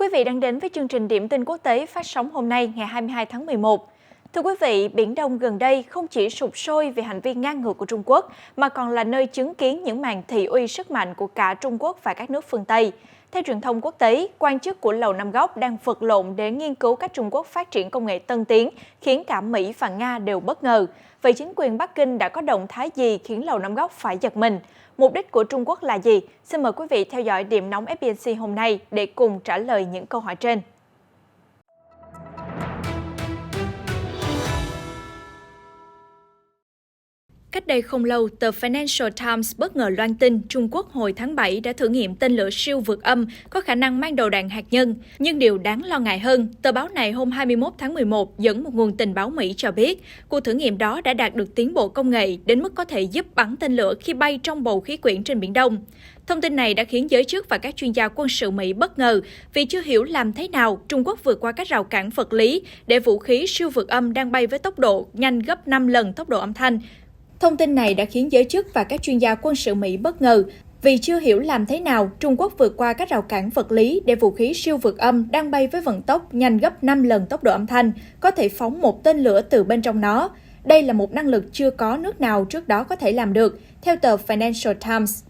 quý vị đang đến với chương trình Điểm tin quốc tế phát sóng hôm nay ngày 22 tháng 11. Thưa quý vị, Biển Đông gần đây không chỉ sụp sôi vì hành vi ngang ngược của Trung Quốc, mà còn là nơi chứng kiến những màn thị uy sức mạnh của cả Trung Quốc và các nước phương Tây. Theo truyền thông quốc tế, quan chức của Lầu Năm Góc đang vật lộn để nghiên cứu cách Trung Quốc phát triển công nghệ tân tiến, khiến cả Mỹ và Nga đều bất ngờ. Vậy chính quyền Bắc Kinh đã có động thái gì khiến Lầu Năm Góc phải giật mình? Mục đích của Trung Quốc là gì? Xin mời quý vị theo dõi Điểm nóng FBNC hôm nay để cùng trả lời những câu hỏi trên. Cách đây không lâu, tờ Financial Times bất ngờ loan tin Trung Quốc hồi tháng 7 đã thử nghiệm tên lửa siêu vượt âm có khả năng mang đầu đạn hạt nhân. Nhưng điều đáng lo ngại hơn, tờ báo này hôm 21 tháng 11 dẫn một nguồn tình báo Mỹ cho biết cuộc thử nghiệm đó đã đạt được tiến bộ công nghệ đến mức có thể giúp bắn tên lửa khi bay trong bầu khí quyển trên Biển Đông. Thông tin này đã khiến giới chức và các chuyên gia quân sự Mỹ bất ngờ vì chưa hiểu làm thế nào Trung Quốc vượt qua các rào cản vật lý để vũ khí siêu vượt âm đang bay với tốc độ nhanh gấp 5 lần tốc độ âm thanh. Thông tin này đã khiến giới chức và các chuyên gia quân sự Mỹ bất ngờ vì chưa hiểu làm thế nào Trung Quốc vượt qua các rào cản vật lý để vũ khí siêu vượt âm đang bay với vận tốc nhanh gấp 5 lần tốc độ âm thanh có thể phóng một tên lửa từ bên trong nó. Đây là một năng lực chưa có nước nào trước đó có thể làm được, theo tờ Financial Times.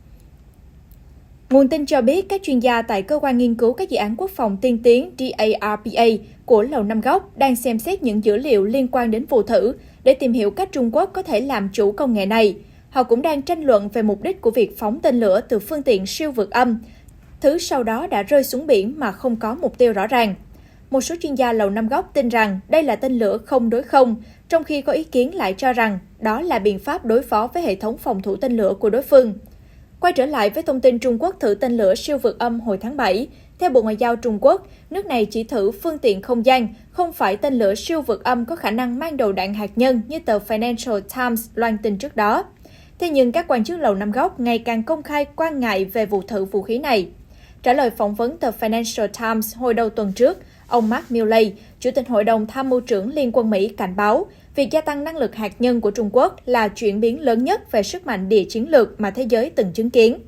Nguồn tin cho biết các chuyên gia tại Cơ quan Nghiên cứu các dự án quốc phòng tiên tiến DARPA của Lầu Năm Góc đang xem xét những dữ liệu liên quan đến vụ thử để tìm hiểu cách Trung Quốc có thể làm chủ công nghệ này. Họ cũng đang tranh luận về mục đích của việc phóng tên lửa từ phương tiện siêu vượt âm. Thứ sau đó đã rơi xuống biển mà không có mục tiêu rõ ràng. Một số chuyên gia Lầu Năm Góc tin rằng đây là tên lửa không đối không, trong khi có ý kiến lại cho rằng đó là biện pháp đối phó với hệ thống phòng thủ tên lửa của đối phương. Quay trở lại với thông tin Trung Quốc thử tên lửa siêu vượt âm hồi tháng 7, theo Bộ Ngoại giao Trung Quốc, nước này chỉ thử phương tiện không gian, không phải tên lửa siêu vượt âm có khả năng mang đầu đạn hạt nhân như tờ Financial Times loan tin trước đó. Thế nhưng các quan chức Lầu Năm Góc ngày càng công khai quan ngại về vụ thử vũ khí này. Trả lời phỏng vấn tờ Financial Times hồi đầu tuần trước, ông Mark Milley, Chủ tịch Hội đồng Tham mưu trưởng Liên quân Mỹ cảnh báo, việc gia tăng năng lực hạt nhân của Trung Quốc là chuyển biến lớn nhất về sức mạnh địa chiến lược mà thế giới từng chứng kiến.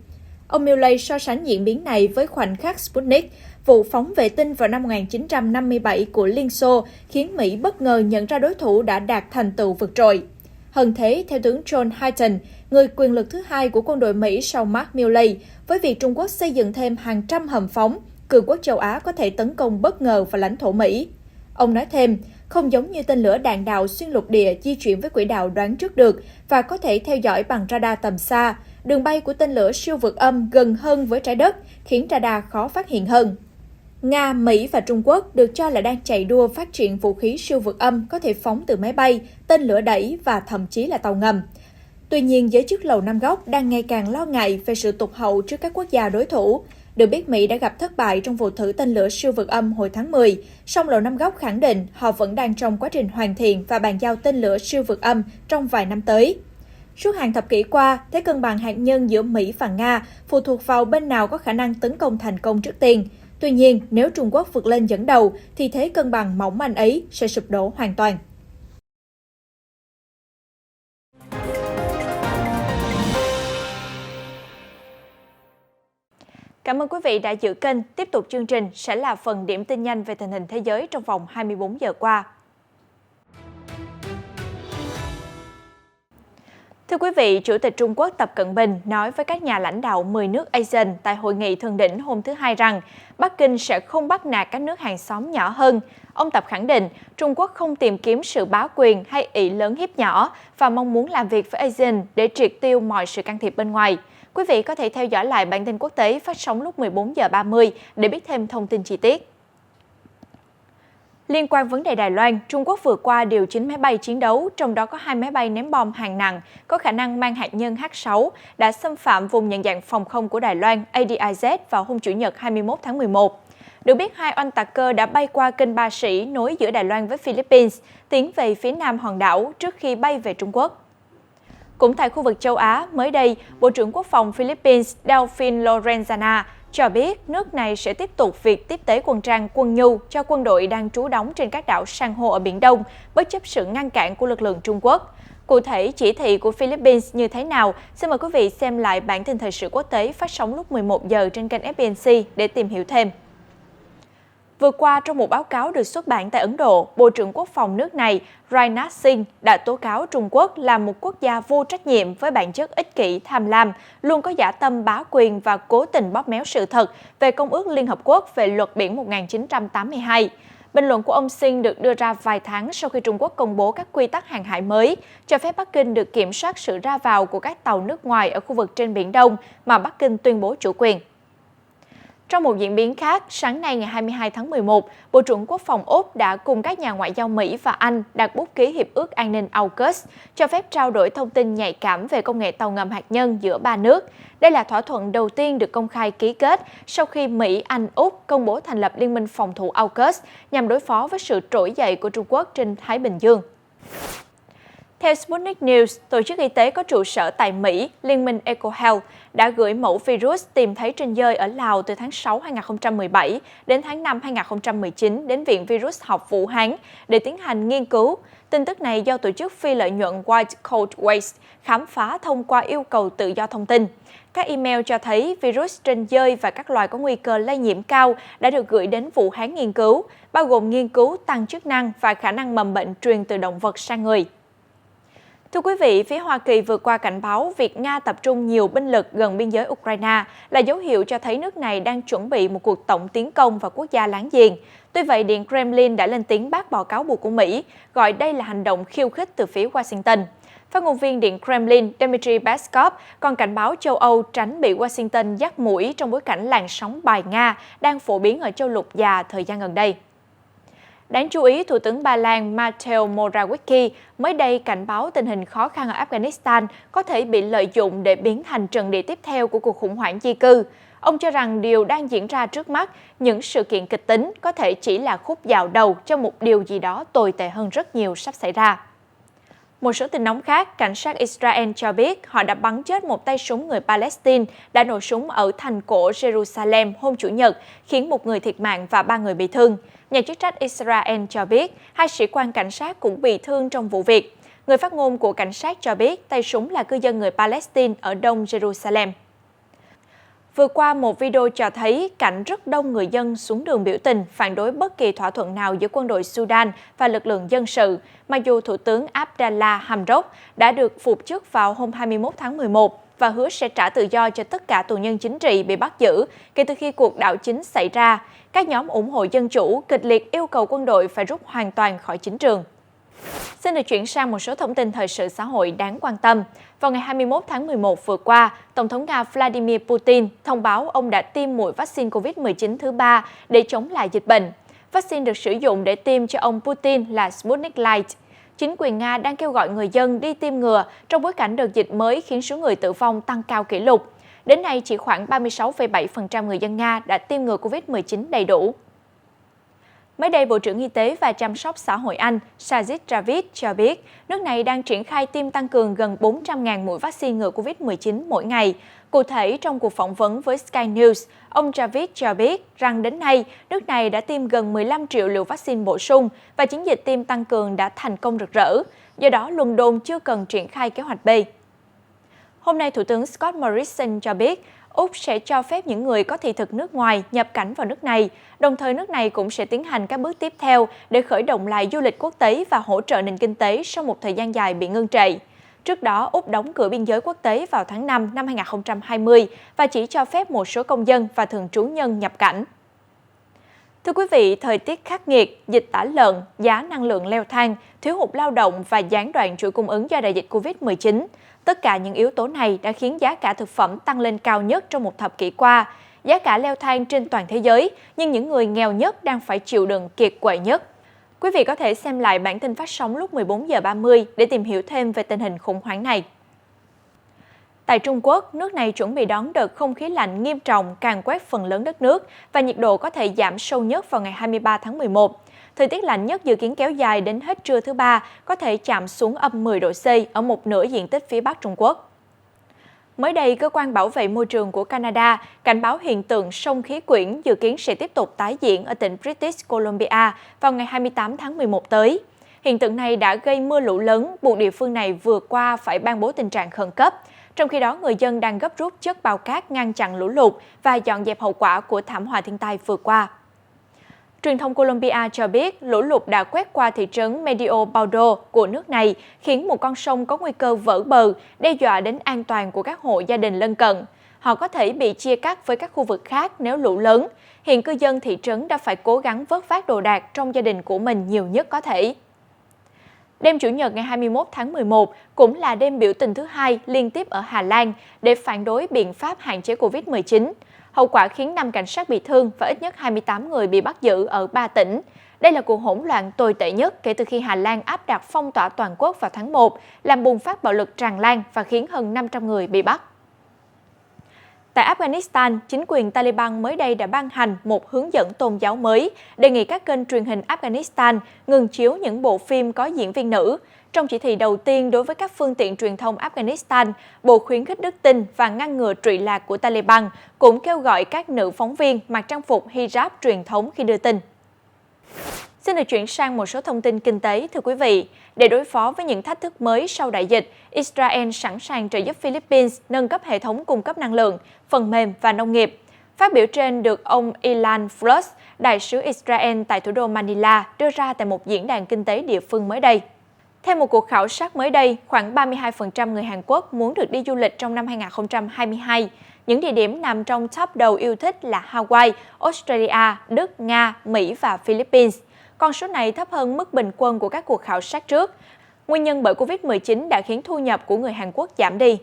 Ông Milley so sánh diễn biến này với khoảnh khắc Sputnik, vụ phóng vệ tinh vào năm 1957 của Liên Xô, khiến Mỹ bất ngờ nhận ra đối thủ đã đạt thành tựu vượt trội. Hơn thế, theo tướng John Hyten, người quyền lực thứ hai của quân đội Mỹ sau Mark Milley, với việc Trung Quốc xây dựng thêm hàng trăm hầm phóng, cường quốc châu Á có thể tấn công bất ngờ vào lãnh thổ Mỹ. Ông nói thêm, không giống như tên lửa đạn đạo xuyên lục địa di chuyển với quỹ đạo đoán trước được và có thể theo dõi bằng radar tầm xa, đường bay của tên lửa siêu vượt âm gần hơn với trái đất, khiến radar khó phát hiện hơn. Nga, Mỹ và Trung Quốc được cho là đang chạy đua phát triển vũ khí siêu vượt âm có thể phóng từ máy bay, tên lửa đẩy và thậm chí là tàu ngầm. Tuy nhiên, giới chức Lầu Năm Góc đang ngày càng lo ngại về sự tụt hậu trước các quốc gia đối thủ. Được biết Mỹ đã gặp thất bại trong vụ thử tên lửa siêu vượt âm hồi tháng 10, song Lầu Năm Góc khẳng định họ vẫn đang trong quá trình hoàn thiện và bàn giao tên lửa siêu vượt âm trong vài năm tới. Suốt hàng thập kỷ qua, thế cân bằng hạt nhân giữa Mỹ và Nga phụ thuộc vào bên nào có khả năng tấn công thành công trước tiên. Tuy nhiên, nếu Trung Quốc vượt lên dẫn đầu, thì thế cân bằng mỏng manh ấy sẽ sụp đổ hoàn toàn. Cảm ơn quý vị đã giữ kênh. Tiếp tục chương trình sẽ là phần điểm tin nhanh về tình hình thế giới trong vòng 24 giờ qua. Thưa quý vị, Chủ tịch Trung Quốc Tập Cận Bình nói với các nhà lãnh đạo 10 nước ASEAN tại hội nghị thượng đỉnh hôm thứ Hai rằng Bắc Kinh sẽ không bắt nạt các nước hàng xóm nhỏ hơn. Ông Tập khẳng định Trung Quốc không tìm kiếm sự bá quyền hay ỷ lớn hiếp nhỏ và mong muốn làm việc với ASEAN để triệt tiêu mọi sự can thiệp bên ngoài. Quý vị có thể theo dõi lại bản tin quốc tế phát sóng lúc 14 giờ 30 để biết thêm thông tin chi tiết. Liên quan vấn đề Đài Loan, Trung Quốc vừa qua điều 9 máy bay chiến đấu, trong đó có 2 máy bay ném bom hạng nặng có khả năng mang hạt nhân H6 đã xâm phạm vùng nhận dạng phòng không của Đài Loan ADIZ vào hôm Chủ nhật 21 tháng 11. Được biết, 2 oanh tạc cơ đã bay qua kênh Ba Sĩ nối giữa Đài Loan với Philippines, tiến về phía nam hòn đảo trước khi bay về Trung Quốc. Cũng tại khu vực châu Á, mới đây, Bộ trưởng Quốc phòng Philippines Delfin Lorenzana cho biết nước này sẽ tiếp tục việc tiếp tế quân trang quân nhu cho quân đội đang trú đóng trên các đảo san hô ở Biển Đông, bất chấp sự ngăn cản của lực lượng Trung Quốc. Cụ thể, chỉ thị của Philippines như thế nào? Xin mời quý vị xem lại bản tin thời sự quốc tế phát sóng lúc 11 giờ trên kênh FBNC để tìm hiểu thêm. Vừa qua, trong một báo cáo được xuất bản tại Ấn Độ, Bộ trưởng Quốc phòng nước này Rajnath Singh đã tố cáo Trung Quốc là một quốc gia vô trách nhiệm với bản chất ích kỷ, tham lam, luôn có dã tâm bá quyền và cố tình bóp méo sự thật về Công ước Liên Hợp Quốc về luật biển 1982. Bình luận của ông Singh được đưa ra vài tháng sau khi Trung Quốc công bố các quy tắc hàng hải mới, cho phép Bắc Kinh được kiểm soát sự ra vào của các tàu nước ngoài ở khu vực trên Biển Đông mà Bắc Kinh tuyên bố chủ quyền. Trong một diễn biến khác, sáng nay ngày 22 tháng 11, Bộ trưởng Quốc phòng Úc đã cùng các nhà ngoại giao Mỹ và Anh đặt bút ký Hiệp ước An ninh AUKUS, cho phép trao đổi thông tin nhạy cảm về công nghệ tàu ngầm hạt nhân giữa ba nước. Đây là thỏa thuận đầu tiên được công khai ký kết sau khi Mỹ, Anh, Úc công bố thành lập Liên minh phòng thủ AUKUS nhằm đối phó với sự trỗi dậy của Trung Quốc trên Thái Bình Dương. Theo Sputnik News, Tổ chức Y tế có trụ sở tại Mỹ, Liên minh EcoHealth, đã gửi mẫu virus tìm thấy trên dơi ở Lào từ tháng 6 2017 đến tháng 5 2019 đến Viện Virus học Vũ Hán để tiến hành nghiên cứu. Tin tức này do tổ chức phi lợi nhuận White Coat Waste khám phá thông qua yêu cầu tự do thông tin. Các email cho thấy virus trên dơi và các loài có nguy cơ lây nhiễm cao đã được gửi đến Vũ Hán nghiên cứu, bao gồm nghiên cứu tăng chức năng và khả năng mầm bệnh truyền từ động vật sang người. Thưa quý vị, phía Hoa Kỳ vừa qua cảnh báo việc Nga tập trung nhiều binh lực gần biên giới Ukraine là dấu hiệu cho thấy nước này đang chuẩn bị một cuộc tổng tiến công vào quốc gia láng giềng. Tuy vậy, Điện Kremlin đã lên tiếng bác bỏ cáo buộc của Mỹ, gọi đây là hành động khiêu khích từ phía Washington. Phát ngôn viên Điện Kremlin Dmitry Peskov còn cảnh báo châu Âu tránh bị Washington dắt mũi trong bối cảnh làn sóng bài Nga đang phổ biến ở châu lục già thời gian gần đây. Đáng chú ý, Thủ tướng Ba Lan Mateusz Morawiecki mới đây cảnh báo tình hình khó khăn ở Afghanistan có thể bị lợi dụng để biến thành trận địa tiếp theo của cuộc khủng hoảng di cư. Ông cho rằng điều đang diễn ra trước mắt, những sự kiện kịch tính có thể chỉ là khúc dạo đầu cho một điều gì đó tồi tệ hơn rất nhiều sắp xảy ra. Một số tin nóng khác, cảnh sát Israel cho biết họ đã bắn chết một tay súng người Palestine đã nổ súng ở thành cổ Jerusalem hôm Chủ nhật, khiến một người thiệt mạng và 3 người bị thương. Nhà chức trách Israel cho biết 2 sĩ quan cảnh sát cũng bị thương trong vụ việc. Người phát ngôn của cảnh sát cho biết tay súng là cư dân người Palestine ở đông Jerusalem. Vừa qua, một video cho thấy cảnh rất đông người dân xuống đường biểu tình phản đối bất kỳ thỏa thuận nào giữa quân đội Sudan và lực lượng dân sự, mặc dù Thủ tướng Abdallah Hamdok đã được phục chức vào hôm 21 tháng 11 và hứa sẽ trả tự do cho tất cả tù nhân chính trị bị bắt giữ kể từ khi cuộc đảo chính xảy ra. Các nhóm ủng hộ dân chủ kịch liệt yêu cầu quân đội phải rút hoàn toàn khỏi chính trường. Xin được chuyển sang một số thông tin thời sự xã hội đáng quan tâm. Vào ngày 21 tháng 11 vừa qua, Tổng thống Nga Vladimir Putin thông báo ông đã tiêm mũi vaccine COVID-19 thứ 3 để chống lại dịch bệnh. Vaccine được sử dụng để tiêm cho ông Putin là Sputnik Light. Chính quyền Nga đang kêu gọi người dân đi tiêm ngừa trong bối cảnh đợt dịch mới khiến số người tử vong tăng cao kỷ lục. Đến nay, chỉ khoảng 36,7% người dân Nga đã tiêm ngừa COVID-19 đầy đủ. Mới đây, Bộ trưởng Y tế và Chăm sóc xã hội Anh Sajid Javid cho biết nước này đang triển khai tiêm tăng cường gần 400.000 mũi vaccine ngừa COVID-19 mỗi ngày. Cụ thể, trong cuộc phỏng vấn với Sky News, ông Javid cho biết rằng đến nay, nước này đã tiêm gần 15 triệu liều vaccine bổ sung và chiến dịch tiêm tăng cường đã thành công rực rỡ. Do đó, London chưa cần triển khai kế hoạch B. Hôm nay, Thủ tướng Scott Morrison cho biết Úc sẽ cho phép những người có thị thực nước ngoài nhập cảnh vào nước này, đồng thời nước này cũng sẽ tiến hành các bước tiếp theo để khởi động lại du lịch quốc tế và hỗ trợ nền kinh tế sau một thời gian dài bị ngưng trệ. Trước đó, Úc đóng cửa biên giới quốc tế vào tháng 5 năm 2020 và chỉ cho phép một số công dân và thường trú nhân nhập cảnh. Thưa quý vị, thời tiết khắc nghiệt, dịch tả lợn, giá năng lượng leo thang, thiếu hụt lao động và gián đoạn chuỗi cung ứng do đại dịch Covid-19. Tất cả những yếu tố này đã khiến giá cả thực phẩm tăng lên cao nhất trong một thập kỷ qua. Giá cả leo thang trên toàn thế giới, nhưng những người nghèo nhất đang phải chịu đựng kiệt quệ nhất. Quý vị có thể xem lại bản tin phát sóng lúc 14 giờ 30 để tìm hiểu thêm về tình hình khủng hoảng này. Tại Trung Quốc, nước này chuẩn bị đón đợt không khí lạnh nghiêm trọng càn quét phần lớn đất nước và nhiệt độ có thể giảm sâu nhất vào ngày 23 tháng 11. Thời tiết lạnh nhất dự kiến kéo dài đến hết trưa thứ Ba, có thể chạm xuống âm 10 độ C ở một nửa diện tích phía Bắc Trung Quốc. Mới đây, Cơ quan Bảo vệ Môi trường của Canada cảnh báo hiện tượng sông khí quyển dự kiến sẽ tiếp tục tái diễn ở tỉnh British Columbia vào ngày 28 tháng 11 tới. Hiện tượng này đã gây mưa lũ lớn, buộc địa phương này vừa qua phải ban bố tình trạng khẩn cấp. Trong khi đó, người dân đang gấp rút chất bao cát ngăn chặn lũ lụt và dọn dẹp hậu quả của thảm họa thiên tai vừa qua. Truyền thông Colombia cho biết lũ lụt đã quét qua thị trấn Medio Paudo của nước này, khiến một con sông có nguy cơ vỡ bờ, đe dọa đến an toàn của các hộ gia đình lân cận. Họ có thể bị chia cắt với các khu vực khác nếu lũ lớn. Hiện cư dân thị trấn đã phải cố gắng vớt vát đồ đạc trong gia đình của mình nhiều nhất có thể. Đêm Chủ nhật ngày 21 tháng 11 cũng là đêm biểu tình thứ hai liên tiếp ở Hà Lan để phản đối biện pháp hạn chế Covid-19. Hậu quả khiến 5 cảnh sát bị thương và ít nhất 28 người bị bắt giữ ở 3 tỉnh. Đây là cuộc hỗn loạn tồi tệ nhất kể từ khi Hà Lan áp đặt phong tỏa toàn quốc vào tháng 1, làm bùng phát bạo lực tràn lan và khiến hơn 500 người bị bắt. Tại Afghanistan, chính quyền Taliban mới đây đã ban hành một hướng dẫn tôn giáo mới, đề nghị các kênh truyền hình Afghanistan ngừng chiếu những bộ phim có diễn viên nữ. Trong chỉ thị đầu tiên đối với các phương tiện truyền thông Afghanistan, Bộ khuyến khích đức tin và ngăn ngừa trụy lạc của Taliban cũng kêu gọi các nữ phóng viên mặc trang phục hijab truyền thống khi đưa tin. Xin được chuyển sang một số thông tin kinh tế, thưa quý vị. Để đối phó với những thách thức mới sau đại dịch, Israel sẵn sàng trợ giúp Philippines nâng cấp hệ thống cung cấp năng lượng, phần mềm và nông nghiệp. Phát biểu trên được ông Ilan Flus, đại sứ Israel tại thủ đô Manila, đưa ra tại một diễn đàn kinh tế địa phương mới đây. Theo một cuộc khảo sát mới đây, khoảng 32% người Hàn Quốc muốn được đi du lịch trong năm 2022. Những địa điểm nằm trong top đầu yêu thích là Hawaii, Australia, Đức, Nga, Mỹ và Philippines. Con số này thấp hơn mức bình quân của các cuộc khảo sát trước. Nguyên nhân bởi Covid-19 đã khiến thu nhập của người Hàn Quốc giảm đi.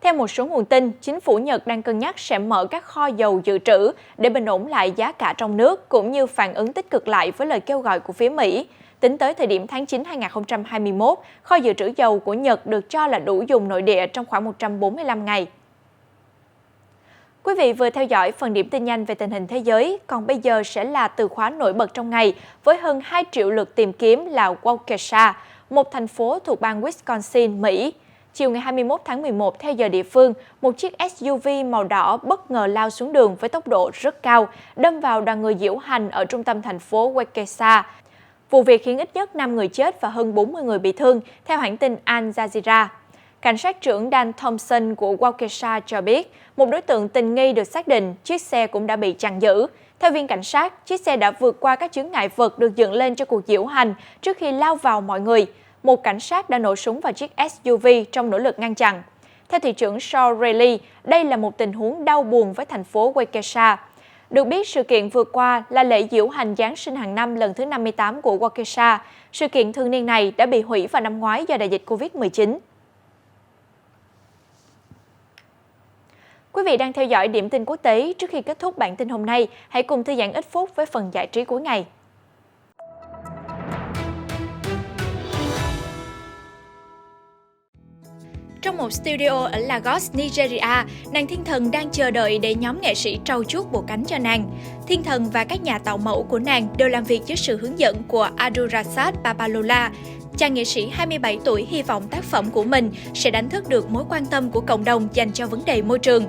Theo một số nguồn tin, chính phủ Nhật đang cân nhắc sẽ mở các kho dầu dự trữ để bình ổn lại giá cả trong nước, cũng như phản ứng tích cực lại với lời kêu gọi của phía Mỹ. Tính tới thời điểm tháng 9 2021, kho dự trữ dầu của Nhật được cho là đủ dùng nội địa trong khoảng 145 ngày. Quý vị vừa theo dõi phần điểm tin nhanh về tình hình thế giới, còn bây giờ sẽ là từ khóa nổi bật trong ngày với hơn 2 triệu lượt tìm kiếm là Waukesha, một thành phố thuộc bang Wisconsin, Mỹ. Chiều ngày 21 tháng 11 theo giờ địa phương, một chiếc SUV màu đỏ bất ngờ lao xuống đường với tốc độ rất cao, đâm vào đoàn người diễu hành ở trung tâm thành phố Waukesha. Vụ việc khiến ít nhất 5 người chết và hơn 40 người bị thương, theo hãng tin Al Jazeera. Cảnh sát trưởng Dan Thompson của Waukesha cho biết, một đối tượng tình nghi được xác định, chiếc xe cũng đã bị chặn giữ. Theo viên cảnh sát, chiếc xe đã vượt qua các chướng ngại vật được dựng lên cho cuộc diễu hành trước khi lao vào mọi người. Một cảnh sát đã nổ súng vào chiếc SUV trong nỗ lực ngăn chặn. Theo thị trưởng Sean Reilly, đây là một tình huống đau buồn với thành phố Waukesha. Được biết, sự kiện vừa qua là lễ diễu hành Giáng sinh hàng năm lần thứ 58 của Waukesha. Sự kiện thường niên này đã bị hủy vào năm ngoái do đại dịch Covid-19. Quý vị đang theo dõi điểm tin quốc tế. Trước khi kết thúc bản tin hôm nay, hãy cùng thư giãn ít phút với phần giải trí cuối ngày. Trong một studio ở Lagos, Nigeria, nàng thiên thần đang chờ đợi để nhóm nghệ sĩ trau chuốt bộ cánh cho nàng. Thiên thần và các nhà tạo mẫu của nàng đều làm việc dưới sự hướng dẫn của Abdulrasaq Babalola. Chàng nghệ sĩ 27 tuổi hy vọng tác phẩm của mình sẽ đánh thức được mối quan tâm của cộng đồng dành cho vấn đề môi trường.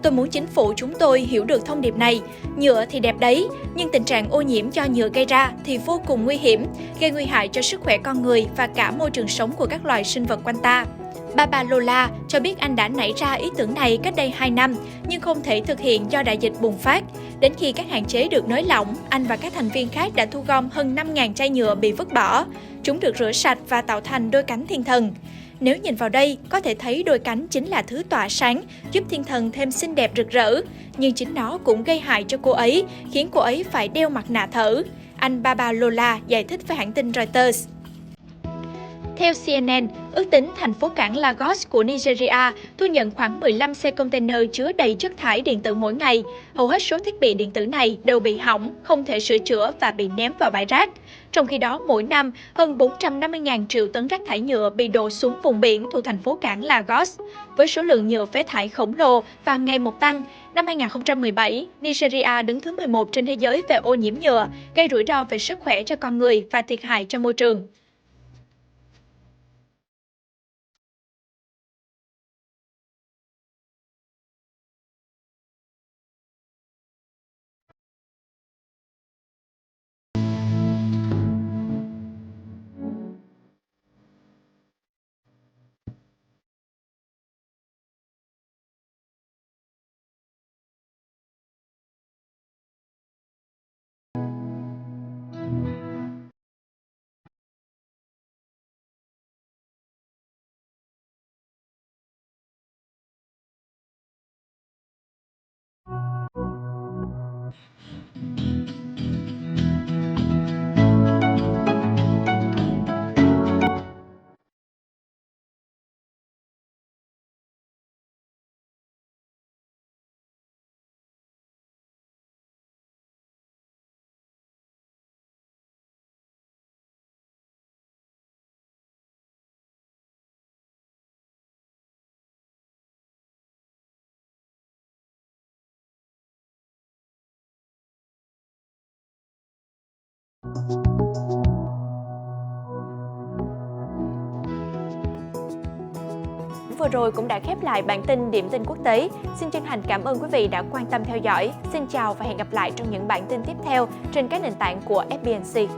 Tôi muốn chính phủ chúng tôi hiểu được thông điệp này. Nhựa thì đẹp đấy, nhưng tình trạng ô nhiễm do nhựa gây ra thì vô cùng nguy hiểm, gây nguy hại cho sức khỏe con người và cả môi trường sống của các loài sinh vật quanh ta. Babalola cho biết anh đã nảy ra ý tưởng này cách đây 2 năm, nhưng không thể thực hiện do đại dịch bùng phát. Đến khi các hạn chế được nới lỏng, anh và các thành viên khác đã thu gom hơn 5.000 chai nhựa bị vứt bỏ. Chúng được rửa sạch và tạo thành đôi cánh thiên thần. Nếu nhìn vào đây, có thể thấy đôi cánh chính là thứ tỏa sáng, giúp thiên thần thêm xinh đẹp rực rỡ. Nhưng chính nó cũng gây hại cho cô ấy, khiến cô ấy phải đeo mặt nạ thở. Anh Babalola giải thích với hãng tin Reuters. Theo CNN, ước tính thành phố cảng Lagos của Nigeria thu nhận khoảng 15 xe container chứa đầy chất thải điện tử mỗi ngày. Hầu hết số thiết bị điện tử này đều bị hỏng, không thể sửa chữa và bị ném vào bãi rác. Trong khi đó, mỗi năm, hơn 450.000 triệu tấn rác thải nhựa bị đổ xuống vùng biển thuộc thành phố cảng Lagos. Với số lượng nhựa phế thải khổng lồ và ngày một tăng, năm 2017, Nigeria đứng thứ 11 trên thế giới về ô nhiễm nhựa, gây rủi ro về sức khỏe cho con người và thiệt hại cho môi trường. Vừa rồi cũng đã khép lại bản tin Điểm tin quốc tế. Xin chân thành cảm ơn quý vị đã quan tâm theo dõi. Xin chào và hẹn gặp lại trong những bản tin tiếp theo trên các nền tảng của FBNC.